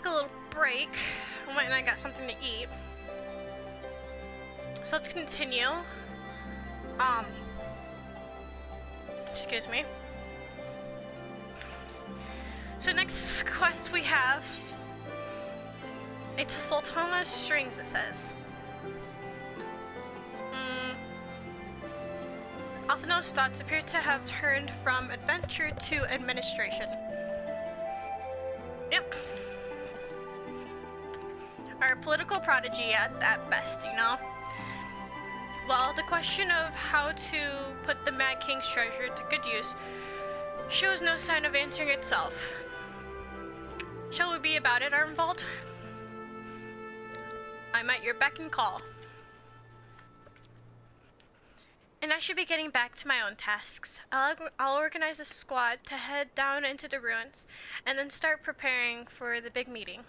a little break. I went and I got something to eat. So let's continue. Excuse me. So next quest we have, it's Sultana's Strings, it says. Alphino's thoughts appear to have turned from adventure to administration. Yep. Our political prodigy at best, you know? Well, the question of how to put the Mad King's treasure to good use shows no sign of answering itself. Shall we be about it, Armvald? I'm at your beck and call. And I should be getting back to my own tasks. I'll organize a squad to head down into the ruins, and then start preparing for the big meeting.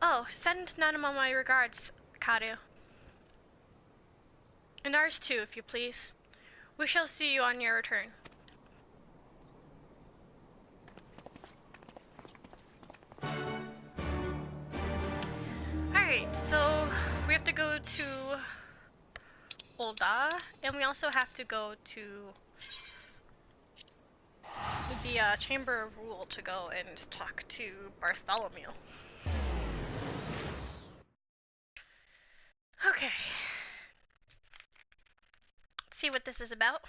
Oh, send Nanamo my regards, Karu. And ours too, if you please. We shall see you on your return. Alright, so we have to go to Ul'dah, and we also have to go to the Chamber of Rule to go and talk to Bartholomew. Okay. Let's see what this is about.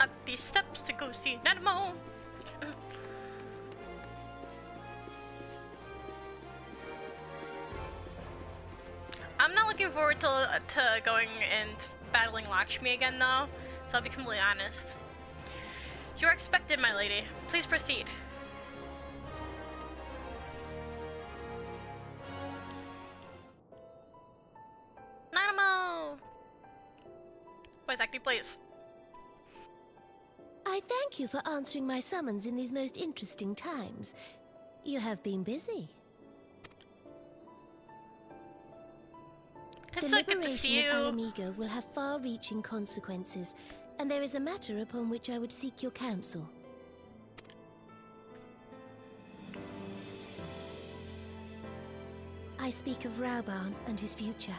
Up these steps to go see Nanamo. I'm not looking forward to going and battling Lakshmi again, though, so I'll be completely honest. You are expected, my lady. Please proceed. Nanamo! Voice acting, please. I thank you for answering my summons in these most interesting times. You have been busy. The liberation of Alamigo will have far-reaching consequences, and there is a matter upon which I would seek your counsel. I speak of Rauban and his future.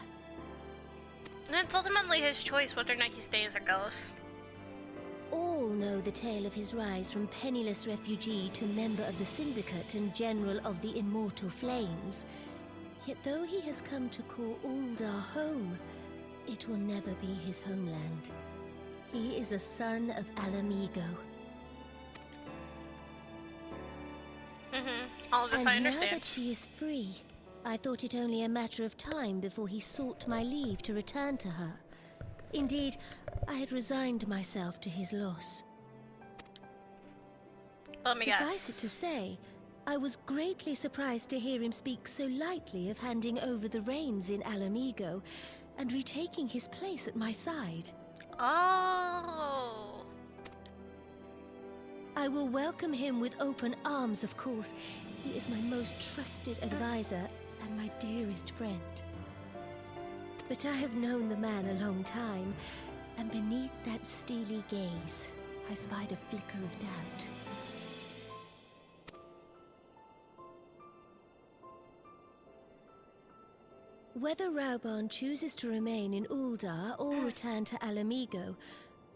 And it's ultimately his choice whether or not he stays or goes. All know the tale of his rise from penniless refugee to member of the Syndicate and General of the Immortal Flames. Yet though he has come to call Ul'dah home, it will never be his homeland. He is a son of Alamigo. All of this I understand. And now that she is free, I thought it only a matter of time before he sought my leave to return to her. Indeed, I had resigned myself to his loss. Suffice it to say, I was greatly surprised to hear him speak so lightly of handing over the reins in Alamigo and retaking his place at my side. Oh. I will welcome him with open arms, of course. He is my most trusted advisor and my dearest friend. But I have known the man a long time, and beneath that steely gaze, I spied a flicker of doubt. Whether Rauban chooses to remain in Ul'dah or return to Alamigo,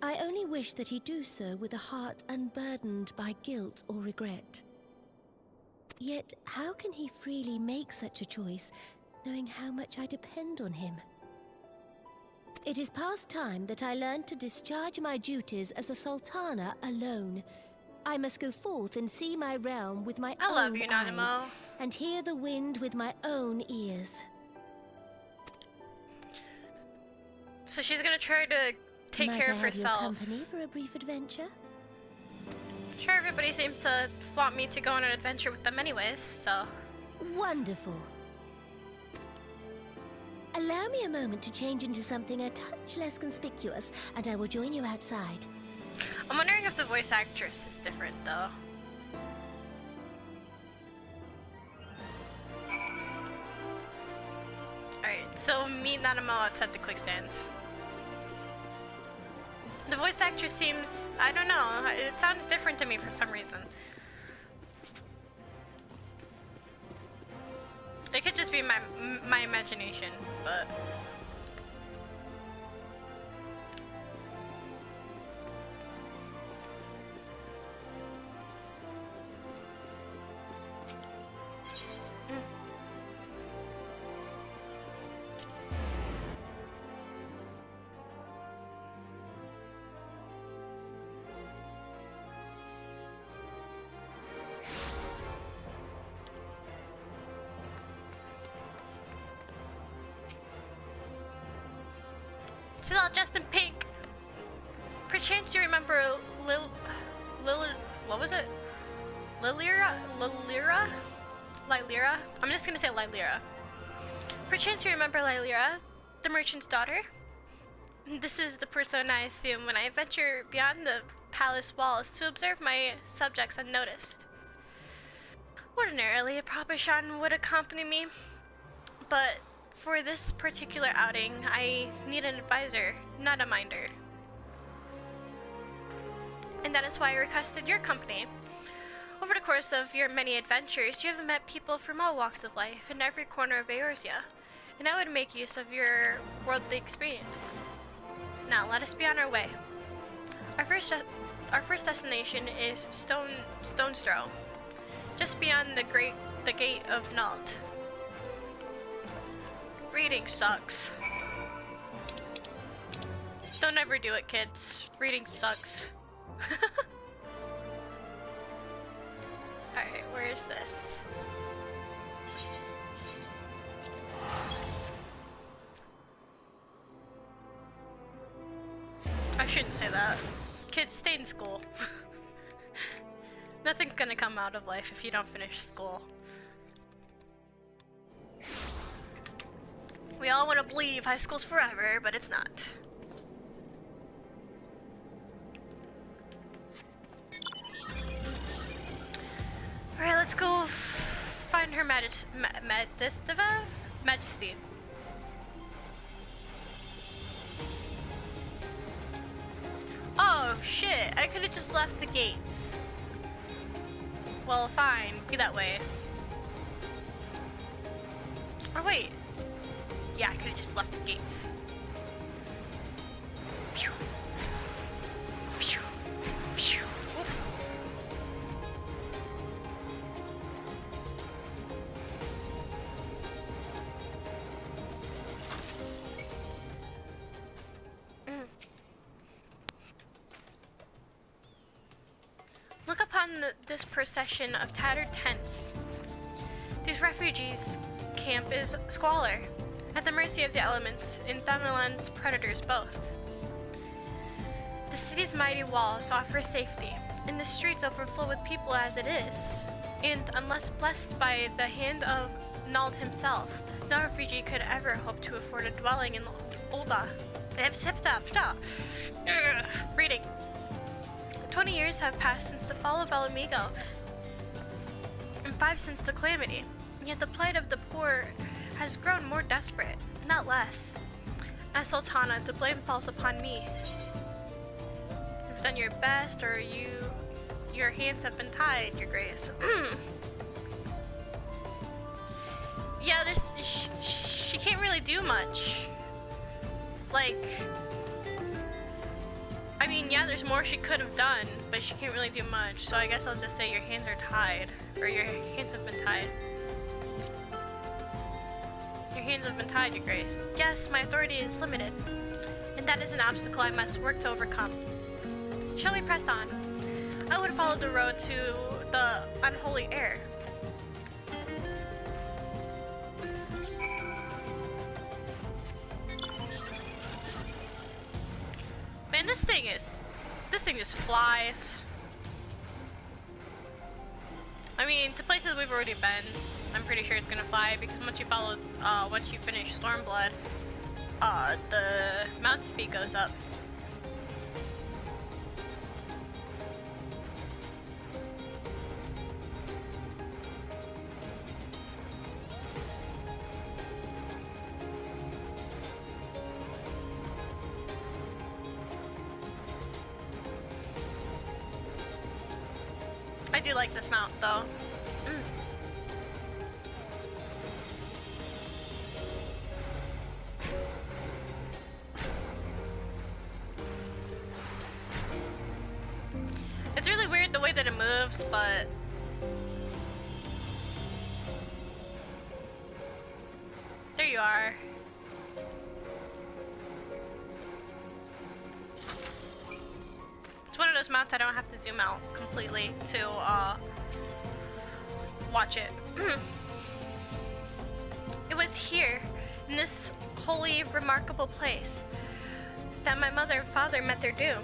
I only wish that he do so with a heart unburdened by guilt or regret. Yet, how can he freely make such a choice, knowing how much I depend on him? It is past time that I learned to discharge my duties as a sultana alone. I must go forth and see my realm with my I own love you, eyes, Nanamo. and hear the wind with my own ears. So she's gonna try to take Might care I of have your herself. company for a brief adventure? Sure, everybody seems to want me to go on an adventure with them anyways, so... Wonderful. Allow me a moment to change into something a touch less conspicuous, and I will join you outside. I'm wondering if the voice actress is different, though. Alright, so meet Nanamo outside the quicksand. The voice actress seems... I don't know, it sounds different to me for some reason. It could just be my imagination, but... Still all dressed in pink. Perchance you remember what was it? Lylira? I'm just gonna say Lylira. Perchance you remember Lylira, the merchant's daughter? This is the person I assume when I venture beyond the palace walls to observe my subjects unnoticed. Ordinarily, a proper Shan would accompany me, but for this particular outing, I need an advisor, not a minder. And that is why I requested your company. Over the course of your many adventures, you have met people from all walks of life in every corner of Eorzea, and I would make use of your worldly experience. Now, let us be on our way. Our first destination is Stone's Throw, just beyond the gate of Nalt. Reading sucks. Don't ever do it, kids. Reading sucks. Alright, where is this? I shouldn't say that. Kids, stay in school. Nothing's gonna come out of life if you don't finish school. We all want to believe high school's forever, but it's not. Alright, let's go find her Majesty. Oh shit, I could have just left the gates. Well, fine, be that way. Or wait. Yeah, I could have just left the gates. Pew. Pew. Pew. Oop. Look upon this procession of tattered tents. These refugees' camp is squalor, at the mercy of the elements, and Thunderland's predators both. The city's mighty walls offer safety, and the streets overflow with people as it is. And unless blessed by the hand of Nald himself, no refugee could ever hope to afford a dwelling in Ul'dah. Reading. 20 years have passed since the fall of Alamigo, and 5 since the calamity, and yet the plight of the poor has grown more desperate, not less. As Sultana, the blame falls upon me. You've done your best, or your hands have been tied, Your Grace. Yeah, she can't really do much. Like, I mean, yeah, there's more she could have done, but she can't really do much, so I guess I'll just say your hands are tied, or your hands have been tied. Your hands have been tied, Your Grace. Yes, my authority is limited, and that is an obstacle I must work to overcome. Shall we press on? I would follow the road to the unholy air. Man, this thing just flies. I mean, to places we've already been, I'm pretty sure it's gonna fly because once you finish Stormblood, the mount speed goes up. I do like this mount though. It's really weird the way that it moves, but there you are. It's one of those mounts I don't have to zoom out completely to watch it. It was here, in this holy, remarkable place, that my mother and father met their doom.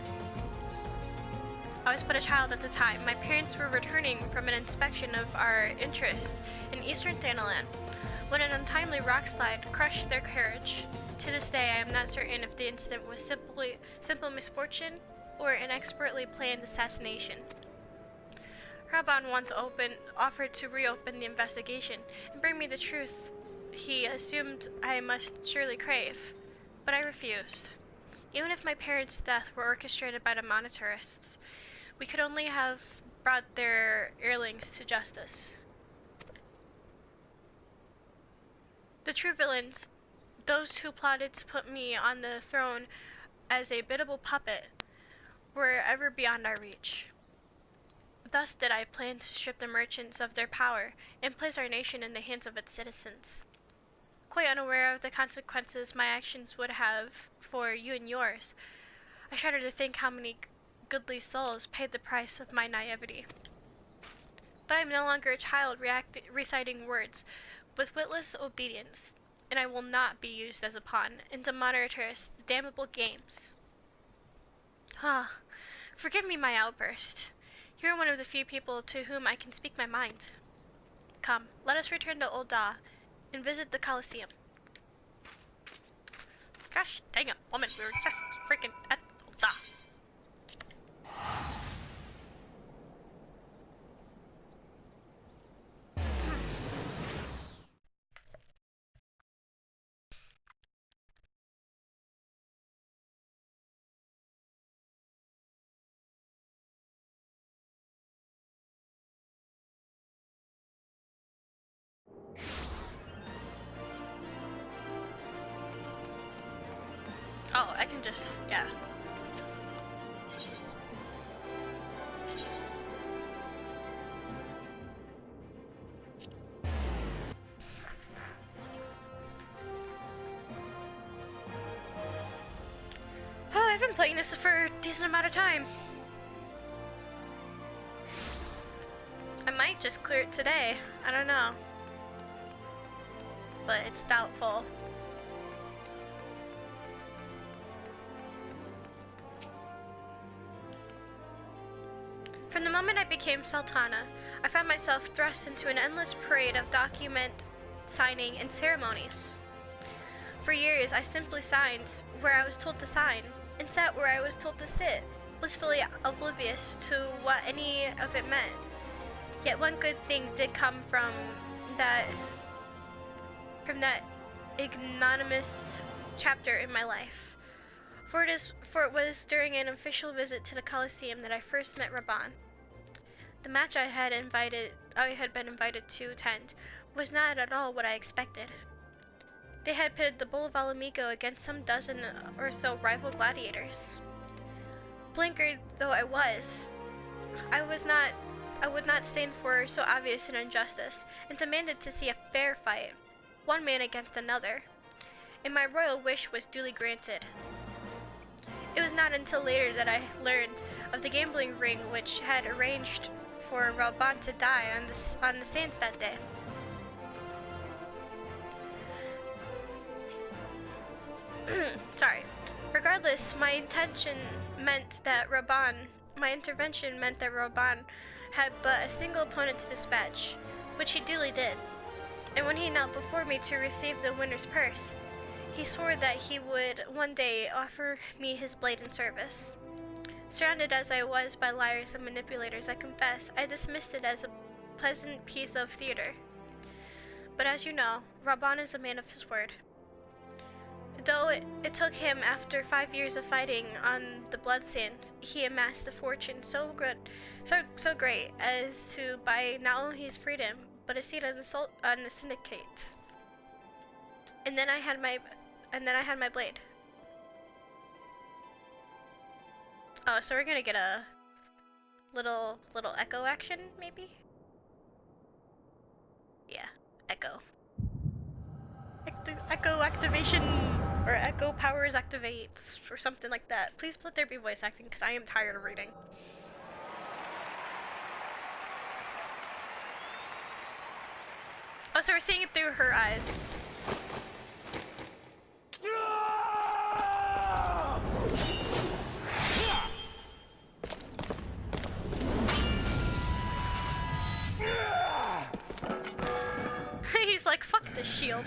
I was but a child at the time. My parents were returning from an inspection of our interests in eastern Thanalan when an untimely rockslide crushed their carriage. To this day, I am not certain if the incident was simple misfortune or an expertly planned assassination. Raban once offered to reopen the investigation and bring me the truth he assumed I must surely crave, but I refused. Even if my parents' death were orchestrated by the monetarists, we could only have brought their earlings to justice. The true villains, those who plotted to put me on the throne as a biddable puppet, were ever beyond our reach. Thus did I plan to strip the merchants of their power and place our nation in the hands of its citizens. Quite unaware of the consequences my actions would have for you and yours, I shudder to think how many goodly souls paid the price of my naivety. But I am no longer a child reciting words with witless obedience, and I will not be used as a pawn in the monetarists' damnable games. Forgive me my outburst. You are one of the few people to whom I can speak my mind. Come, let us return to Ul'dah and visit the Colosseum. Gosh dang it, woman, we were just freaking at Ul'dah. Oh, I can just, yeah. Oh, I've been playing this for a decent amount of time. I might just clear it today. I don't know. But it's doubtful. From the moment I became Sultana, I found myself thrust into an endless parade of document signing and ceremonies. For years, I simply signed where I was told to sign, and sat where I was told to sit, blissfully oblivious to what any of it meant. Yet one good thing did come from that ignominious chapter in my life. For it was during an official visit to the Colosseum that I first met Raban. The match I had been invited to attend was not at all what I expected. They had pitted the Bull of Alamigo against some dozen or so rival gladiators. Blinkered though I was, I would not stand for so obvious an injustice, and demanded to see a fair fight, one man against another, and my royal wish was duly granted. It was not until later that I learned of the gambling ring which had arranged for Raban to die on the sands that day. Sorry. Regardless, my intervention meant that Raban had but a single opponent to dispatch, which he duly did. And when he knelt before me to receive the winner's purse, he swore that he would one day offer me his blade in service. Surrounded as I was by liars and manipulators, I confess, I dismissed it as a pleasant piece of theater. But as you know, Raban is a man of his word. Though it took him after 5 years of fighting on the blood sands, he amassed a fortune so great as to buy not only his freedom, but a seat on the syndicate. And then I had my blade. Oh, so we're gonna get a little echo action, maybe? Yeah, echo. Echo activation, or echo powers activates, or something like that. Please let there be voice acting, because I am tired of reading. Oh, so we're seeing it through her eyes. He's like, fuck this shield.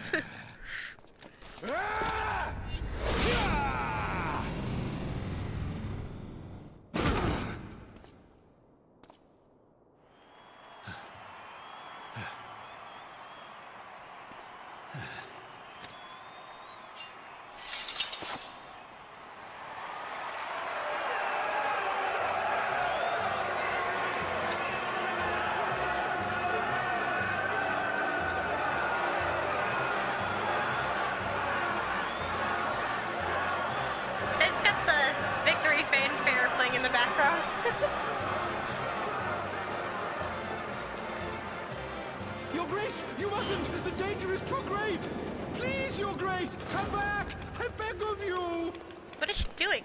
Your Grace, you mustn't! The danger is too great! Please, Your Grace, come back! I beg of you! What is she doing?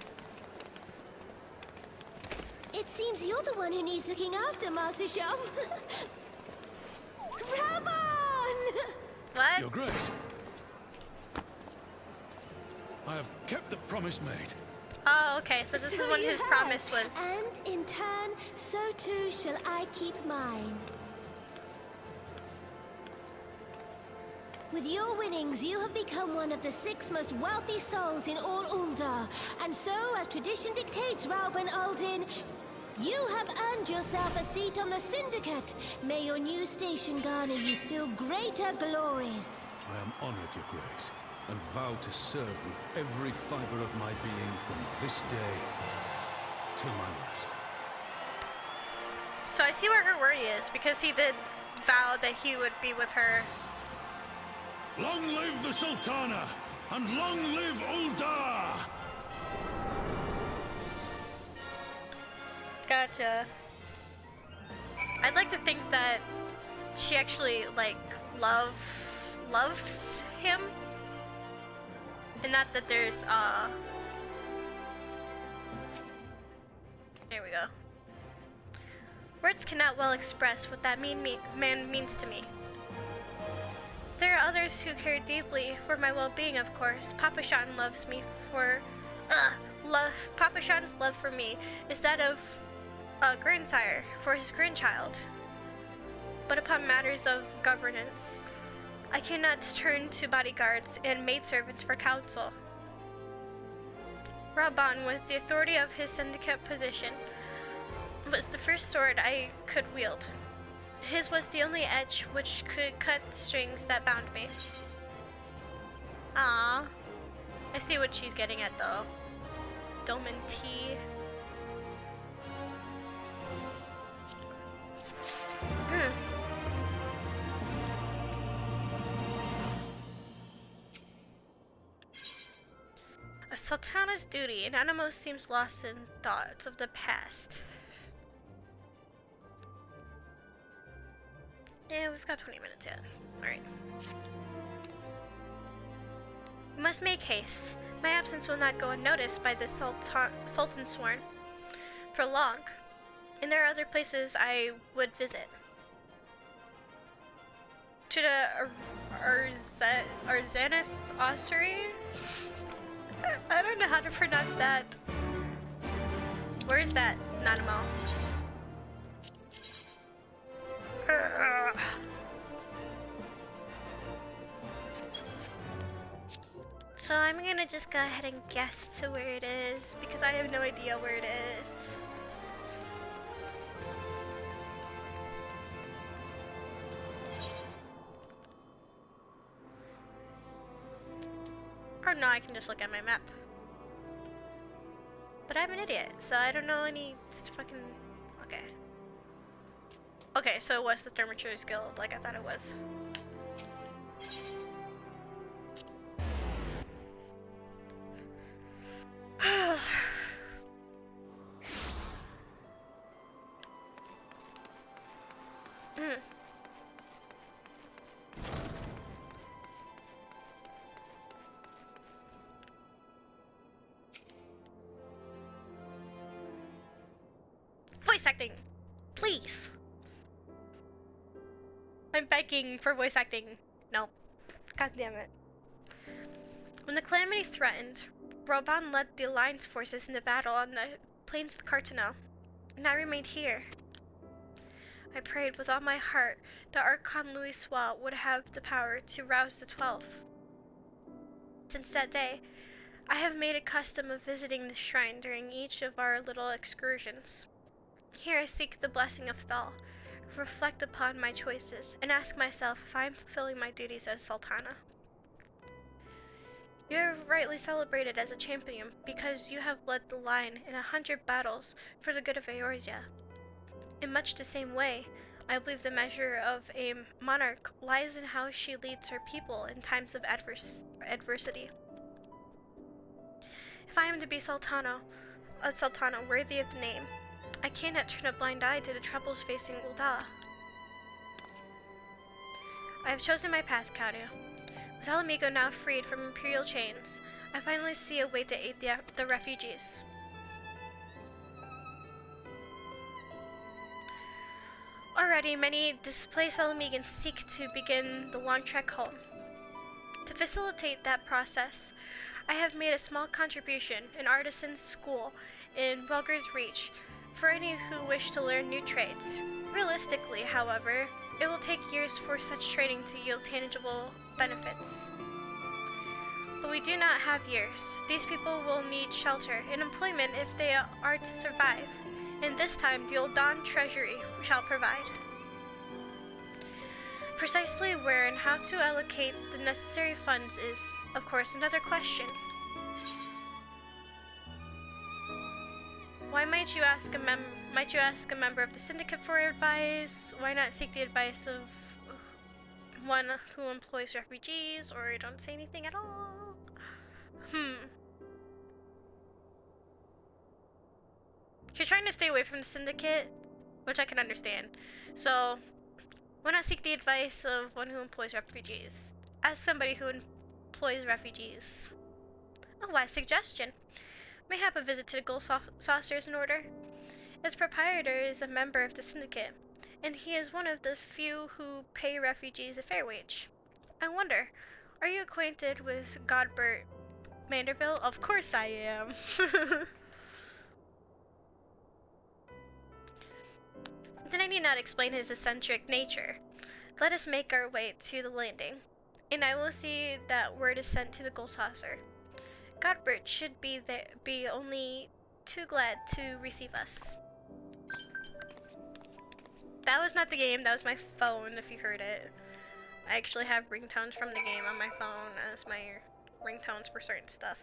It seems you're the one who needs looking after, Master Sham. Raban! What? Your Grace, I have kept the promise made. Oh, okay, so this is when his promise was. And in turn, so too shall I keep mine. With your winnings, you have become one of the 6 most wealthy souls in all Uldar. And so, as tradition dictates, Rauben Aldin, you have earned yourself a seat on the Syndicate. May your new station garner you still greater glories. I am honored, Your Grace, and vow to serve with every fiber of my being from this day till my last. So I see where her worry is, because he did vow that he would be with her. Long live the Sultana, and long live Uldar! Gotcha. I'd like to think that she actually, like, loves him. And not that there's, there we go. Words cannot well express what that man means to me. There are others who care deeply for my well-being, of course. Papa Shan loves me for, Papa Shan's love for me is that of a grandsire for his grandchild. But upon matters of governance, I cannot turn to bodyguards and maidservants for counsel. Raban, with the authority of his syndicate position, was the first sword I could wield. His was the only edge which could cut the strings that bound me. Ah, I see what she's getting at though. Doman tea. A Sultana's duty, and Anamos seems lost in thoughts of the past. Yeah, we've got 20 minutes yet. Alright. We must make haste. My absence will not go unnoticed by the Sultan Sworn. for long, and there are other places I would visit. To the Arzaneth Ossuary? I don't know how to pronounce that. Where is that, Nanamo? So I'm gonna just go ahead and guess to where it is, because I have no idea where it is. Or no, I can just look at my map. But I'm an idiot, so I don't know any fucking... Okay. Okay, so it was the Thermaturge's Guild, like I thought it was. Voice acting, please. I'm begging for voice acting. No. God damn it. When the calamity threatened, Roban led the Alliance forces into battle on the plains of Cartano, and I remained here. I prayed with all my heart that Archon Louis Swat would have the power to rouse the 12. Since that day, I have made a custom of visiting the shrine during each of our little excursions. Here I seek the blessing of Thal, reflect upon my choices, and ask myself if I am fulfilling my duties as Sultana. You are rightly celebrated as a champion because you have led the line in 100 battles for the good of Eorzea. In much the same way, I believe the measure of a monarch lies in how she leads her people in times of adversity. If I am to be a sultana worthy of the name, I cannot turn a blind eye to the troubles facing Ul'dah. I have chosen my path, Karu. With Alamigo now freed from imperial chains, I finally see a way to aid the refugees. Already, many displaced Alamegans seek to begin the long trek home. To facilitate that process, I have made a small contribution, an artisan's school in Welger's Reach, for any who wish to learn new trades. Realistically, however, it will take years for such training to yield tangible benefits. But we do not have years. These people will need shelter and employment if they are to survive, and this time the Ul'dah Treasury shall provide. Precisely where and how to allocate the necessary funds is, of course, another question. Why might you ask a member of the syndicate for advice? Why not seek the advice of one who employs refugees, or don't say anything at all? She's trying to stay away from the syndicate, which I can understand. So, why not seek the advice of one who employs refugees? As somebody who employs refugees. A wise suggestion. Mayhap a visit to the Gold Saucer is in order. Its proprietor is a member of the syndicate, and he is one of the few who pay refugees a fair wage. I wonder, are you acquainted with Godbert Manderville? Of course I am. Then I need not explain his eccentric nature. Let us make our way to the landing, and I will see that word is sent to the Gold Saucer. Godbert should be only too glad to receive us. That was not the game, that was my phone, if you heard it. I actually have ringtones from the game on my phone as my ringtones for certain stuff.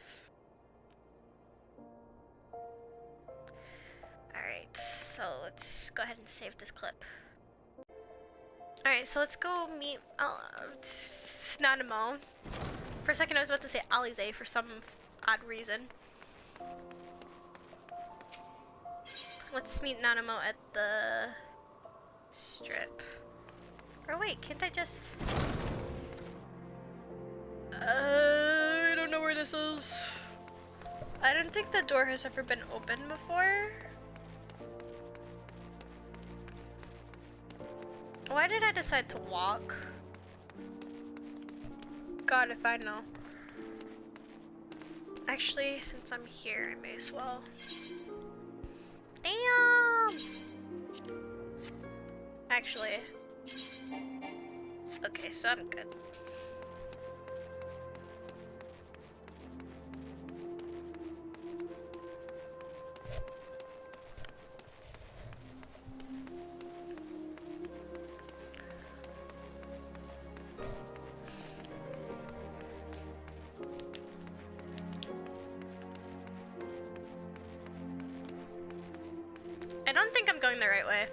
Alright, so let's go ahead and save this clip. Alright, so let's go meet Nanamo. For a second I was about to say Alize for some odd reason. Let's meet Nanamo at the strip. Or wait, can't I just... I don't know where this is. I don't think the door has ever been opened before. Why did I decide to walk? God, if I know. Actually, since I'm here, I may as well. Damn! Actually. Okay, so I'm good. I don't think I'm going the right way.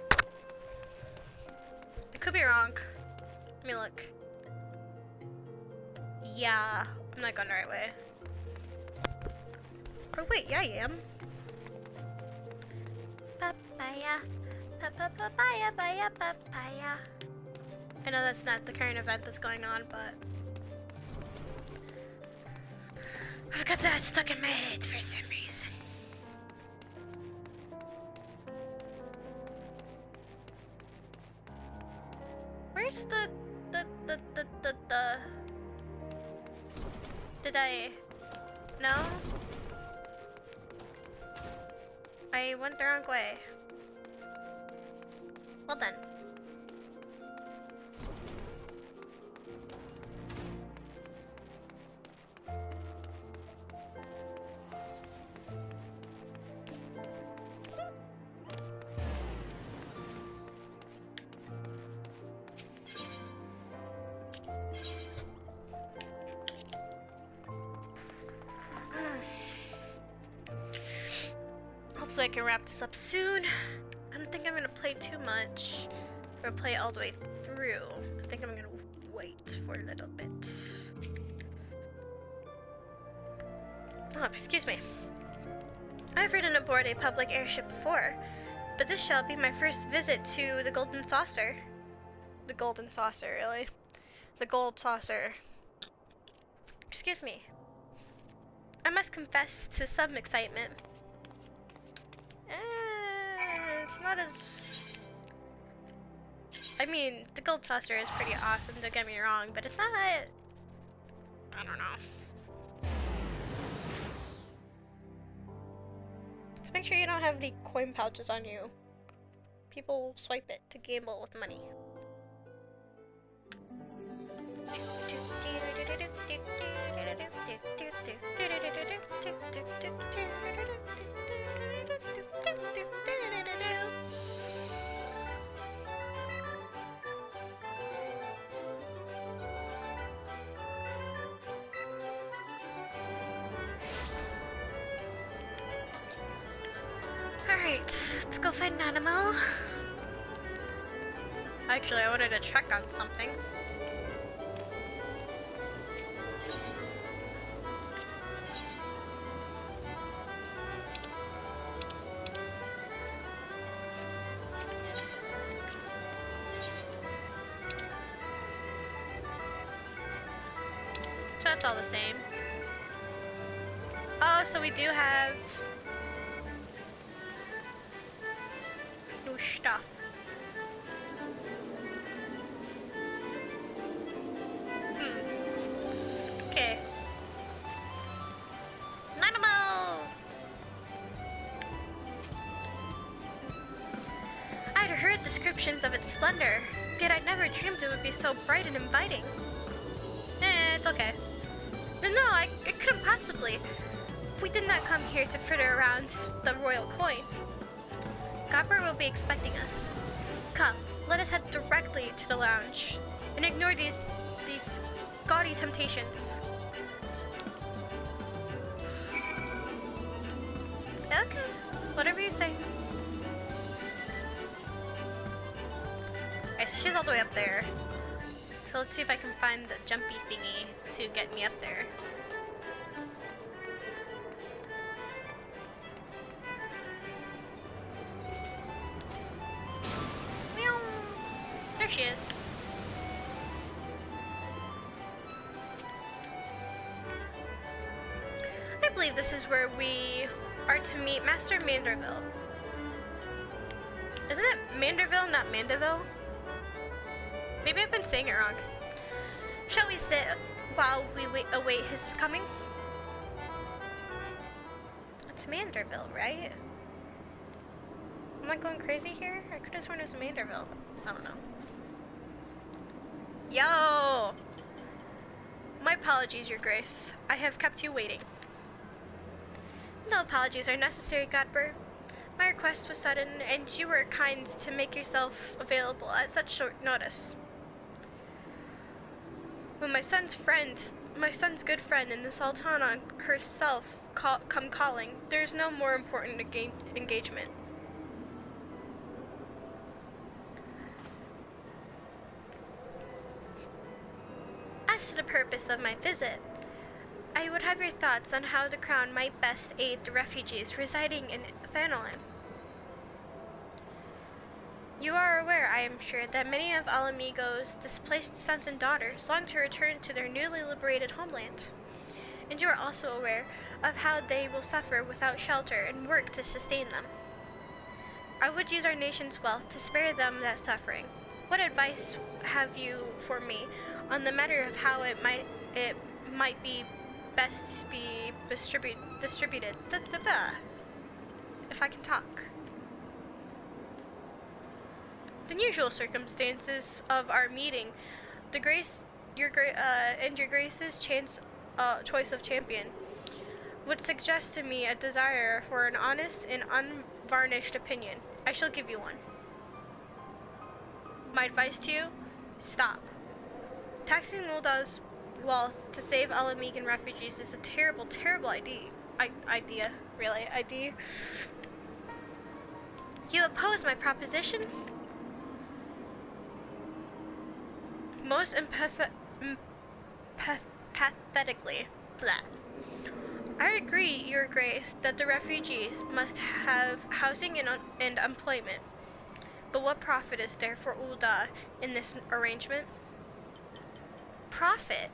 I could be wrong. Let me look. Yeah, I'm not going the right way. Or wait, yeah, I am. Papaya, papaya, papaya, papaya. I know that's not the current event that's going on, but I've got that stuck in my head for some reason. Where's the did I, no? I went the wrong way. Well then. Hopefully I can wrap this up soon. I don't think I'm gonna play too much or play all the way through. I think I'm gonna wait for a little bit. Oh, excuse me. I've ridden aboard a public airship before, but this shall be my first visit to the Golden Saucer. The Golden Saucer, really? The Gold Saucer. Excuse me. I must confess to some excitement. It's not as... I mean, the Gold Saucer is pretty awesome, don't get me wrong, but it's not... I don't know. Just make sure you don't have the coin pouches on you. People swipe it to gamble with money. Alright, let's go find an animal. Actually, I wanted to check on something. So that's all the same. Oh, so we do have new stuff. Okay. Animal! I'd heard descriptions of its splendor, yet I never dreamed it would be so bright and inviting. It's okay. No, I couldn't possibly. We did not come here to fritter around the royal coin. Gopper will be expecting us. Come, let us head directly to the lounge and ignore these gaudy temptations. Okay, whatever you say. Alright, so she's all the way up there. So let's see if I can find the jumpy thingy to get me up there. Meow. There she is. I believe this is where we are to meet Master Manderville. Isn't it Manderville, not Mandeville? Maybe I've been saying it wrong. Shall we sit while we await his coming? It's Manderville, right? Am I going crazy here? I could have sworn it was Manderville. I don't know. Yo! My apologies, Your Grace. I have kept you waiting. No apologies are necessary, Godber. My request was sudden, and you were kind to make yourself available at such short notice. When my son's good friend, and the Sultana herself come calling, there's no more important engagement. As to the purpose of my visit, I would have your thoughts on how the Crown might best aid the refugees residing in Thanalan. You are aware, I am sure, that many of Alamigo's displaced sons and daughters long to return to their newly liberated homeland. And you are also aware of how they will suffer without shelter and work to sustain them. I would use our nation's wealth to spare them that suffering. What advice have you for me on the matter of how it might be best be distributed? If I can talk. The usual circumstances of our meeting, your Grace's choice of champion, would suggest to me a desire for an honest and unvarnished opinion. I shall give you one. My advice to you: stop. Taxing Ulda's wealth to save Alamigan refugees is a terrible, terrible idea. Idea. You oppose my proposition? Most pathetically. I agree, Your Grace, that the refugees must have housing and employment. But what profit is there for Ulda in this arrangement? Profit?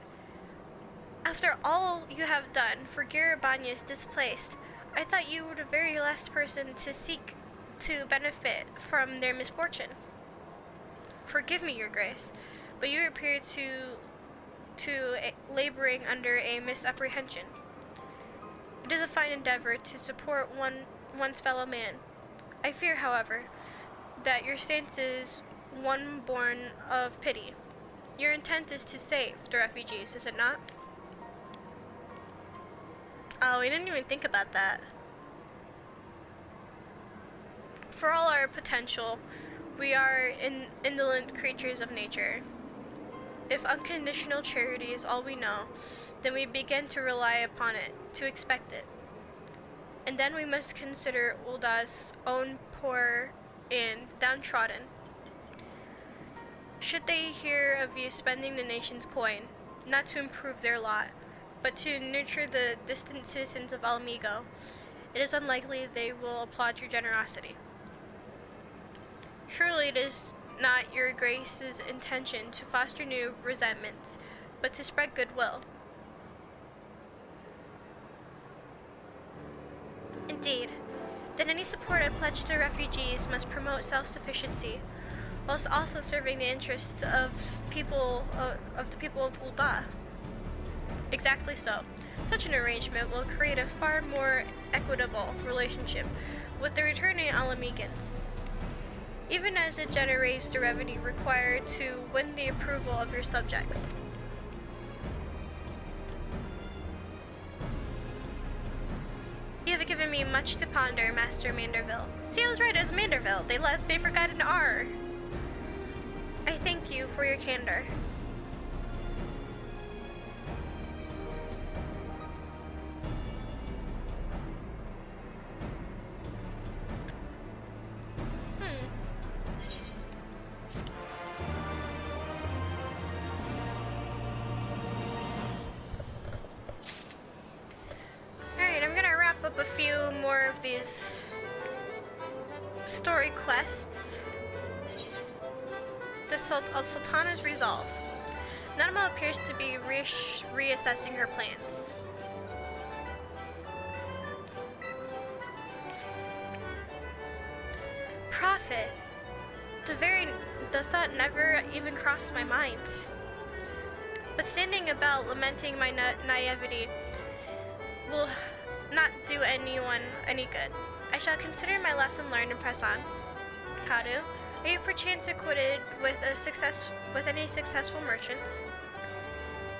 After all you have done for Girabanya's displaced, I thought you were the very last person to seek to benefit from their misfortune. Forgive me, Your Grace, but you appear to laboring under a misapprehension. It is a fine endeavor to support one's fellow man. I fear, however, that your stance is one born of pity. Your intent is to save the refugees, is it not? Oh, we didn't even think about that. For all our potential, we are indolent creatures of nature. If unconditional charity is all we know, then we begin to rely upon it, to expect it. And then we must consider Ulda's own poor and downtrodden. Should they hear of you spending the nation's coin, not to improve their lot, but to nurture the distant citizens of Alamigo, it is unlikely they will applaud your generosity. Surely it is not Your Grace's intention to foster new resentments, but to spread goodwill. Indeed, then any support I pledge to refugees must promote self-sufficiency, whilst also serving the interests of the people of Ulda. Exactly so. Such an arrangement will create a far more equitable relationship with the returning Alamigans, even as it generates the revenue required to win the approval of your subjects. You have given me much to ponder, Master Manderville. See, I was right, it's Manderville. They forgot an R. I thank you for your candor. A few more of these story quests. The Sultana's resolve. Nanamo appears to be reassessing her plans. Profit. The thought never even crossed my mind. But standing about lamenting my naivety will not do anyone any good. I shall consider my lesson learned and press on. Kadu, are you perchance acquainted with any successful merchants?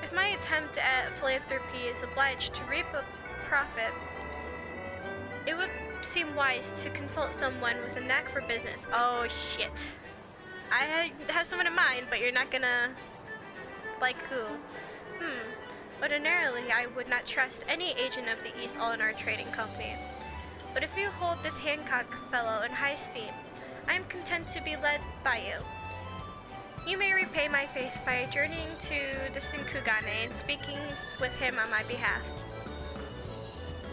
If my attempt at philanthropy is obliged to reap a profit, it would seem wise to consult someone with a knack for business. Oh shit. I have someone in mind, but you're not gonna... Like who? Ordinarily, I would not trust any agent of the East all in our trading company. But if you hold this Hancock fellow in high esteem, I am content to be led by you. You may repay my faith by journeying to distant Kugane and speaking with him on my behalf.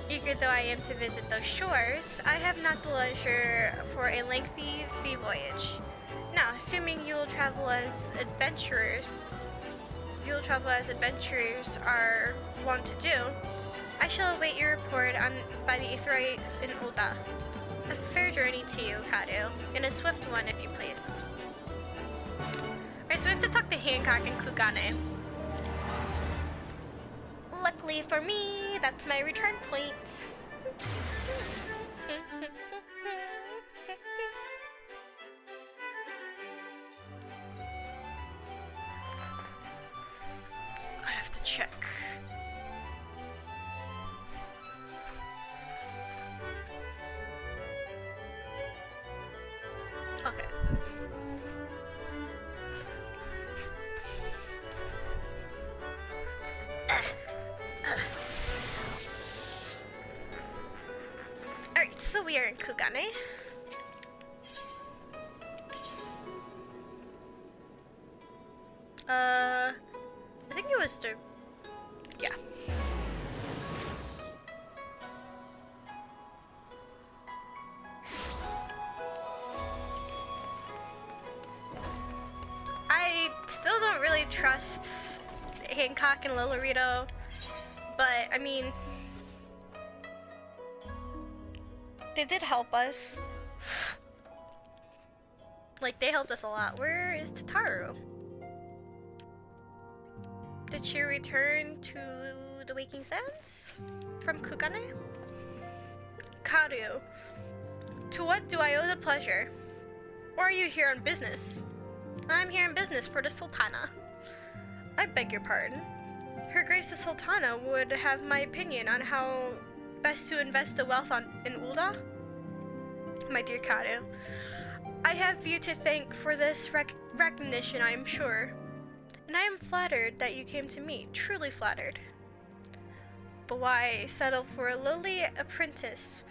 Eager though I am to visit those shores, I have not the leisure for a lengthy sea voyage. Now, assuming you will travel as adventurers are wont to do, I shall await your report by the Aetherite in Ulda. A fair journey to you, Kadu, and a swift one, if you please. Alright, so we have to talk to Hancock and Kugane. Luckily for me, that's my return point. I have to check. Okay. Alright, so we are in Kugane. I think it was the... yeah. I still don't really trust Hancock and Lolorito, but I mean, they did help us. Like, they helped us a lot. Where is Tataru? Did she return to the Waking Sands from Kugane? Kadu, to what do I owe the pleasure? Or are you here on business? I'm here on business for the Sultana. I beg your pardon. Her Grace the Sultana would have my opinion on how best to invest the wealth in Ulda? My dear Kadu, I have you to thank for this recognition, I am sure. And I am flattered that you came to me, truly flattered. But why settle for a lowly apprentice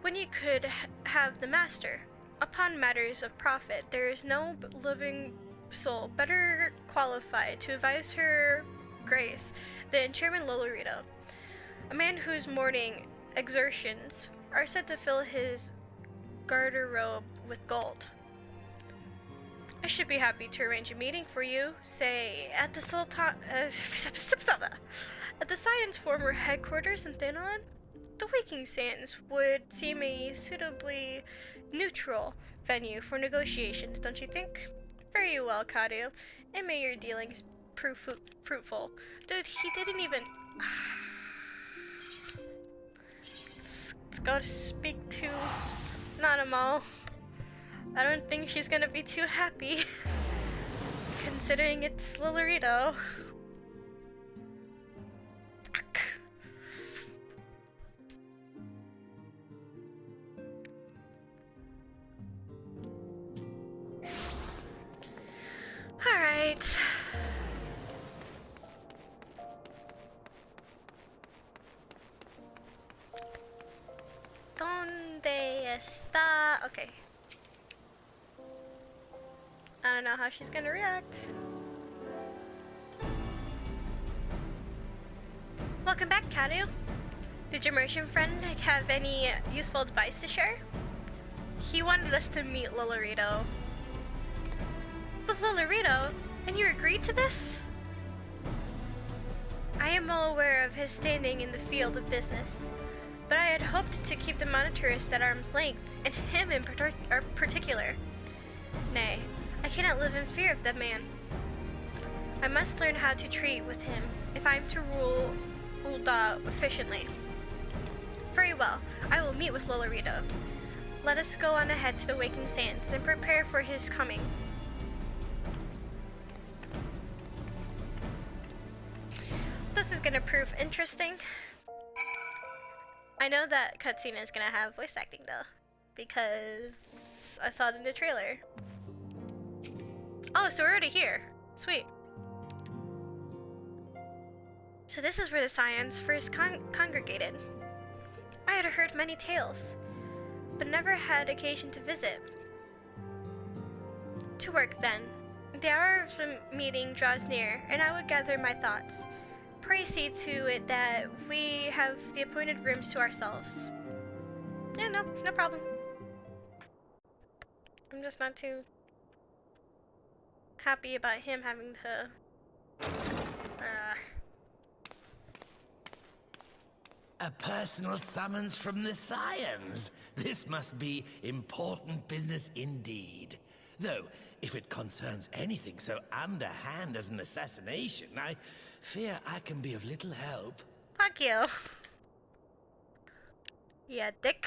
when you could have the master? Upon matters of profit, there is no living soul better qualified to advise her Grace than Chairman Lolorito, a man whose morning exertions are said to fill his garderobe with gold. I should be happy to arrange a meeting for you, say, at the at the Science former headquarters in Thanalan. The Waking Sands would seem a suitably neutral venue for negotiations, don't you think? Very well, Kadu, and may your dealings prove fruitful. Dude, he didn't even... Let's go speak to Nanamo. I don't think she's gonna be too happy, considering it's Lolorito. Alright. ¿Dónde está? Okay. I don't know how she's gonna react. Welcome back, Kadu. Did your merchant friend have any useful advice to share? He wanted us to meet Lolorito. With Lolorito? And you agreed to this? I am well aware of his standing in the field of business, but I had hoped to keep the monetarist at arm's length, and him in particular. Nay, I cannot live in fear of that man. I must learn how to treat with him if I am to rule Ul'dah efficiently. Very well, I will meet with Lolorito. Let us go on ahead to the Waking Sands and prepare for his coming. This is gonna prove interesting. I know that cutscene is gonna have voice acting though, because I saw it in the trailer. Oh, so we're already here. Sweet. So this is where the Scions first congregated. I had heard many tales, but never had occasion to visit. To work then. The hour of the meeting draws near, and I would gather my thoughts. Pray see to it that we have the appointed rooms to ourselves. Yeah, no problem. I'm just not too happy about him having to... A personal summons from the Scions. This must be important business indeed. Though, if it concerns anything so underhand as an assassination, I fear I can be of little help. Fuck you. Yeah, dick.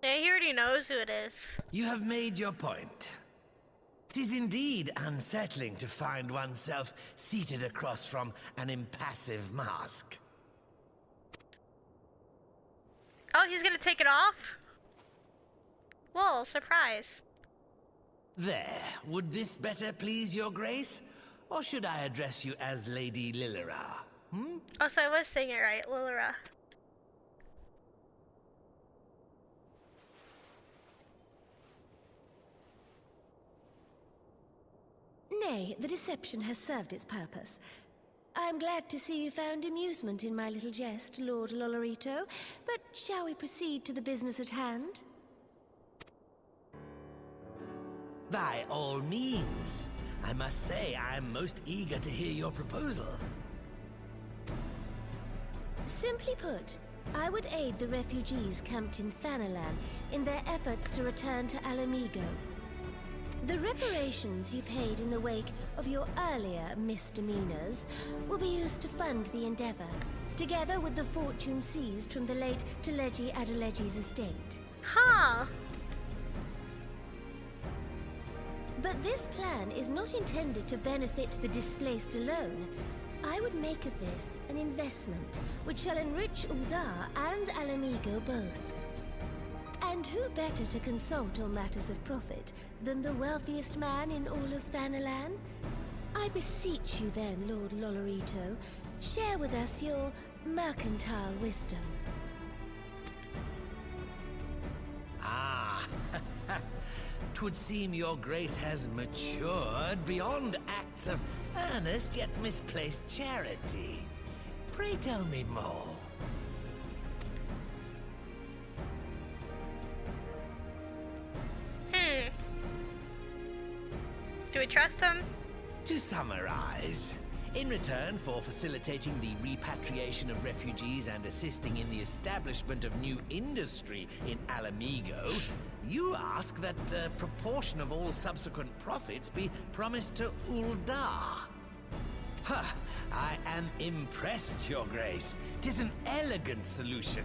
Yeah, he already knows who it is. You have made your point. It is indeed unsettling to find oneself seated across from an impassive mask. Oh, he's gonna take it off? Whoa, surprise. There, would this better please your grace? Or should I address you as Lady Lilira? Oh, so I was saying it right, Lilira. Nay, the deception has served its purpose. I'm glad to see you found amusement in my little jest, Lord Lolorito, but shall we proceed to the business at hand? By all means. I must say, I'm most eager to hear your proposal. Simply put, I would aid the refugees camped in Thanalan in their efforts to return to Alamigo. The reparations you paid in the wake of your earlier misdemeanors will be used to fund the endeavor, together with the fortune seized from the late Teleji Adeleji's estate. Huh. But this plan is not intended to benefit the displaced alone. I would make of this an investment which shall enrich Ul'dah and Alamigo both. And who better to consult on matters of profit than the wealthiest man in all of Thanalan? I beseech you then, Lord Lolorito, share with us your mercantile wisdom. Ah, 'twould seem your grace has matured beyond acts of earnest yet misplaced charity. Pray tell me more. Do we trust him? To summarize, in return for facilitating the repatriation of refugees and assisting in the establishment of new industry in Alamigo, you ask that a proportion of all subsequent profits be promised to Ul'dah. Huh, I am impressed, Your Grace. 'Tis an elegant solution,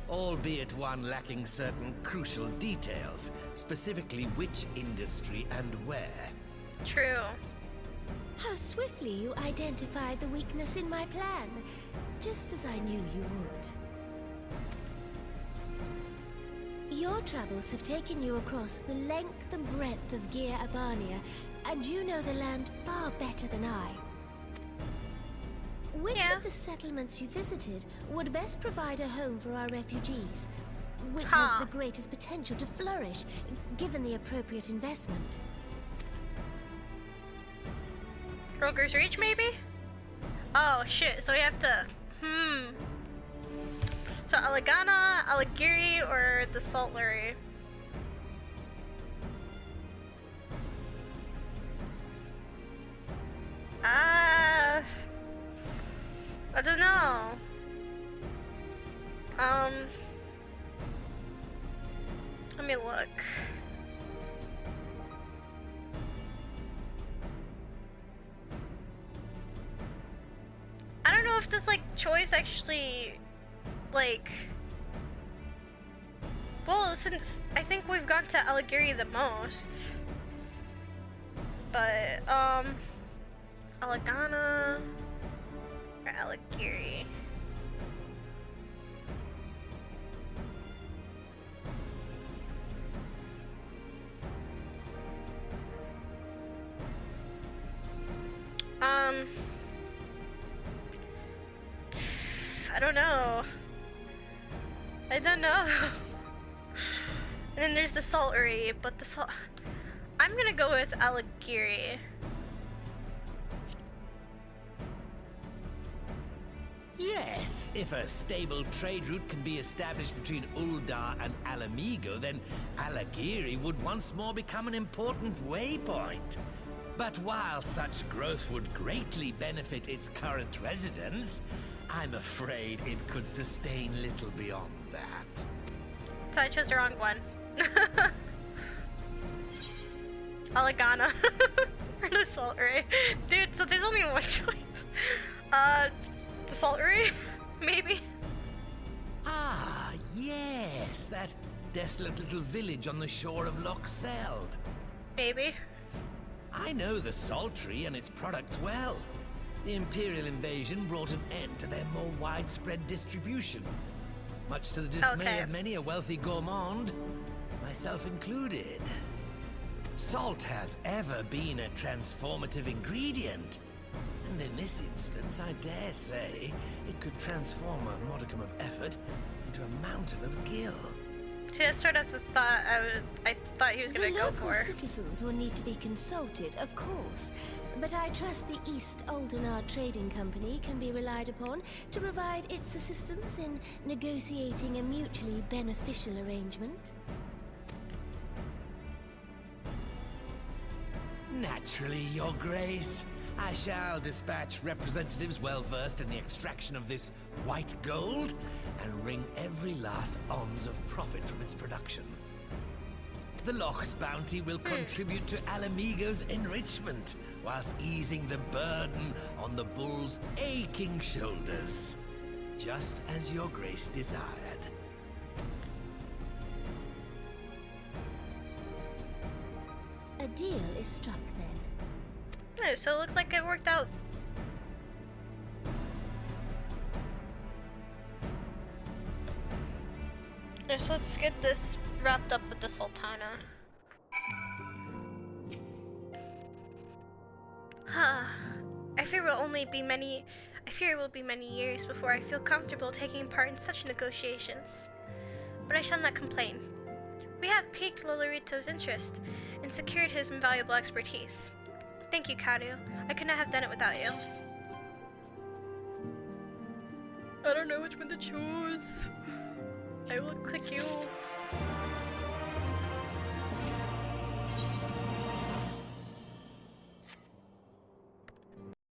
albeit one lacking certain crucial details, specifically which industry and where. True. How swiftly you identified the weakness in my plan, just as I knew you would. Your travels have taken you across the length and breadth of Gir Abania, and you know the land far better than I. Which of the settlements you visited would best provide a home for our refugees? Which has the greatest potential to flourish, given the appropriate investment? Roger's Reach, maybe? Oh, shit, so we have to... So Alagana, Alagiri, or the Saltlery? I don't know. Let me look. I don't know if this like choice actually like, well, since I think we've gone to Alagiri the most, but Alagana or Alagiri. I don't know. I don't know. And then there's the Saltlery, but the I'm gonna go with Alagiri. Yes, if a stable trade route can be established between Uldar and Alamigo, then Alagiri would once more become an important waypoint. But while such growth would greatly benefit its current residents, I'm afraid it could sustain little beyond that. So I chose the wrong one. Alagana. For the Saltlery. Dude, so there's only one choice. The Saltlery? Maybe? Ah, yes, that desolate little village on the shore of Loch Seld. Maybe. I know the Saltry and its products well. The Imperial invasion brought an end to their more widespread distribution, much to the dismay of many a wealthy gourmand, myself included. Salt has ever been a transformative ingredient, and in this instance, I dare say, it could transform a modicum of effort into a mountain of gil. See, that's sort of the thought I thought he was going to go for. The local citizens will need to be consulted, of course, but I trust the East Aldenar Trading Company can be relied upon to provide its assistance in negotiating a mutually beneficial arrangement. Naturally, Your Grace. I shall dispatch representatives well-versed in the extraction of this white gold and wring every last ounce of profit from its production. The Loch's bounty will contribute to Alamigo's enrichment, whilst easing the burden on the bull's aching shoulders, just as Your Grace desired. A deal is struck then. Yeah, so it looks like it worked out. Yeah, so let's get this wrapped up with the Sultana. I fear it will be many years before I feel comfortable taking part in such negotiations. But I shall not complain. We have piqued Lolorito's interest and secured his invaluable expertise. Thank you, Karu. I could not have done it without you. I don't know which one to choose. I will click you.